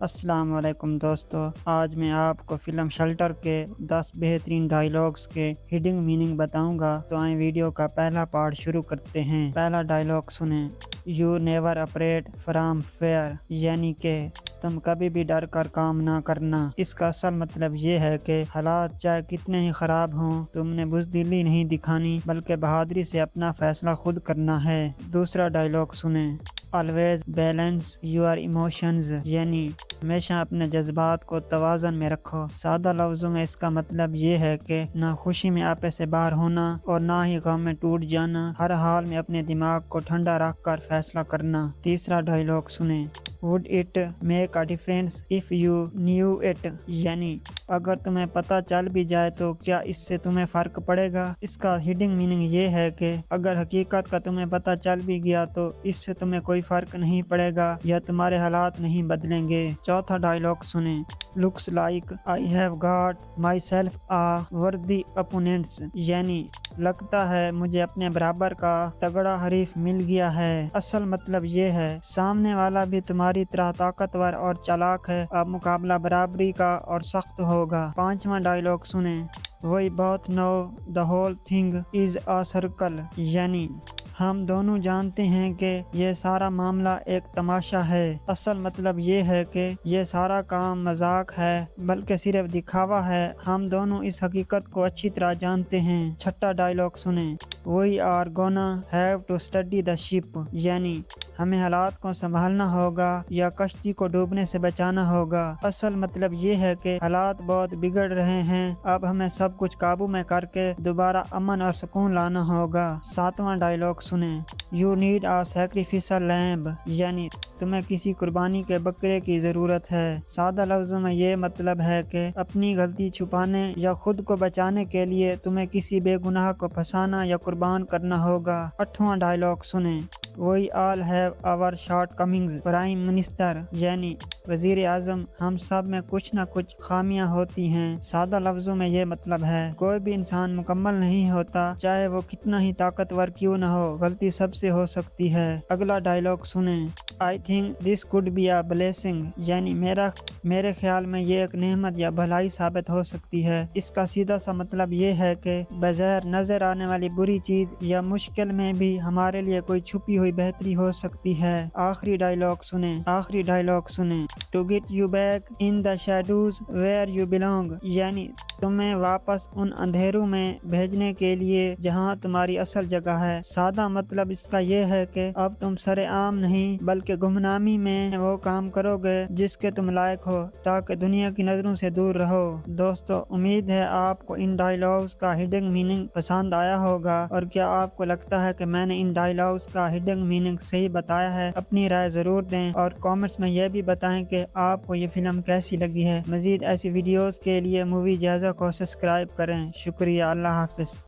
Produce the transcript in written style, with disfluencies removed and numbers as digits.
السلام علیکم دوستو، آج میں آپ کو فلم شیلٹر کے 10 بہترین ڈائیلاگز کے ہڈن میننگ بتاؤں گا۔ تو آئیں ویڈیو کا پہلا پارٹ شروع کرتے ہیں۔ پہلا ڈائیلاگ سنیں، یو نیور اپریٹ فرام فیئر، یعنی کہ تم کبھی بھی ڈر کر کام نہ کرنا۔ اس کا اصل مطلب یہ ہے کہ حالات چاہے کتنے ہی خراب ہوں، تم نے بزدلی نہیں دکھانی بلکہ بہادری سے اپنا فیصلہ خود کرنا ہے۔ دوسرا ڈائیلاگ سنیں، آلویز بیلنس یور ایموشنز، یعنی ہمیشہ اپنے جذبات کو توازن میں رکھو۔ سادہ لفظوں میں اس کا مطلب یہ ہے کہ نہ خوشی میں آپے سے باہر ہونا اور نہ ہی غم میں ٹوٹ جانا، ہر حال میں اپنے دماغ کو ٹھنڈا رکھ کر فیصلہ کرنا۔ تیسرا ڈائیلاگ سنیں، Would it make a difference if you knew it، یعنی اگر تمہیں پتہ چل بھی جائے تو کیا اس سے تمہیں فرق پڑے گا؟ اس کا ہڈن میننگ یہ ہے کہ اگر حقیقت کا تمہیں پتہ چل بھی گیا تو اس سے تمہیں کوئی فرق نہیں پڑے گا یا تمہارے حالات نہیں بدلیں گے۔ چوتھا ڈائیلاگ سنیں، Looks like I have got myself a worthy opponent، یعنی لگتا ہے مجھے اپنے برابر کا تگڑا حریف مل گیا ہے۔ اصل مطلب یہ ہے سامنے والا بھی تمہاری طرح طاقتور اور چالاک ہے، اب مقابلہ برابری کا اور سخت ہوگا۔ پانچواں ڈائیلاگ سنیں، We both know the whole thing is a circle، یعنی ہم دونوں جانتے ہیں کہ یہ سارا معاملہ ایک تماشا ہے۔ اصل مطلب یہ ہے کہ یہ سارا کام مذاق ہے بلکہ صرف دکھاوا ہے، ہم دونوں اس حقیقت کو اچھی طرح جانتے ہیں۔ چھٹا ڈائیلاگ سنیں، We are gonna have to steady the ship، یعنی ہمیں حالات کو سنبھالنا ہوگا یا کشتی کو ڈوبنے سے بچانا ہوگا۔ اصل مطلب یہ ہے کہ حالات بہت بگڑ رہے ہیں، اب ہمیں سب کچھ قابو میں کر کے دوبارہ امن اور سکون لانا ہوگا۔ ساتواں ڈائیلاگ سنیں، You need a sacrificial lamb، یعنی تمہیں کسی قربانی کے بکرے کی ضرورت ہے۔ سادہ لفظوں میں یہ مطلب ہے کہ اپنی غلطی چھپانے یا خود کو بچانے کے لیے تمہیں کسی بے گناہ کو پھنسانا یا قربان کرنا ہوگا۔ آٹھواں ڈائیلاگ سنیں، We all have our shortcomings، prime minister, یعنی وزیر اعظم، ہم سب میں کچھ نہ کچھ خامیاں ہوتی ہیں۔ سادہ لفظوں میں یہ مطلب ہے کوئی بھی انسان مکمل نہیں ہوتا، چاہے وہ کتنا ہی طاقتور کیوں نہ ہو، غلطی سب سے ہو سکتی ہے۔ اگلا ڈائیلاگ سنیں، I think this could be a blessing، یعنی میرے خیال میں یہ ایک نعمت یا بھلائی ثابت ہو سکتی ہے۔ اس کا سیدھا سا مطلب یہ ہے کہ بظاہر نظر آنے والی بری چیز یا مشکل میں بھی ہمارے لیے کوئی چھپی ہوئی بہتری ہو سکتی ہے۔ آخری ڈائیلاگ سنیں، To get you back in the shadows where you belong، یعنی تمہیں واپس ان اندھیروں میں بھیجنے کے لیے جہاں تمہاری اصل جگہ ہے۔ سادہ مطلب اس کا یہ ہے کہ اب تم سر عام نہیں بلکہ گمنامی میں وہ کام کرو گے جس کے تم لائق ہو تاکہ دنیا کی نظروں سے دور رہو۔ دوستو، امید ہے آپ کو ان ڈائیلاگز کا ہڈن میننگ پسند آیا ہوگا، اور کیا آپ کو لگتا ہے کہ میں نے ان ڈائیلاگز کا ہڈن میننگ صحیح بتایا ہے؟ اپنی رائے ضرور دیں اور کامنٹس میں یہ بھی بتائیں کہ آپ کو یہ فلم کیسی لگی ہے۔ مزید ایسی ویڈیوز کے لیے مووی جائزہ کو سبسکرائب کریں۔ شکریہ، اللہ حافظ۔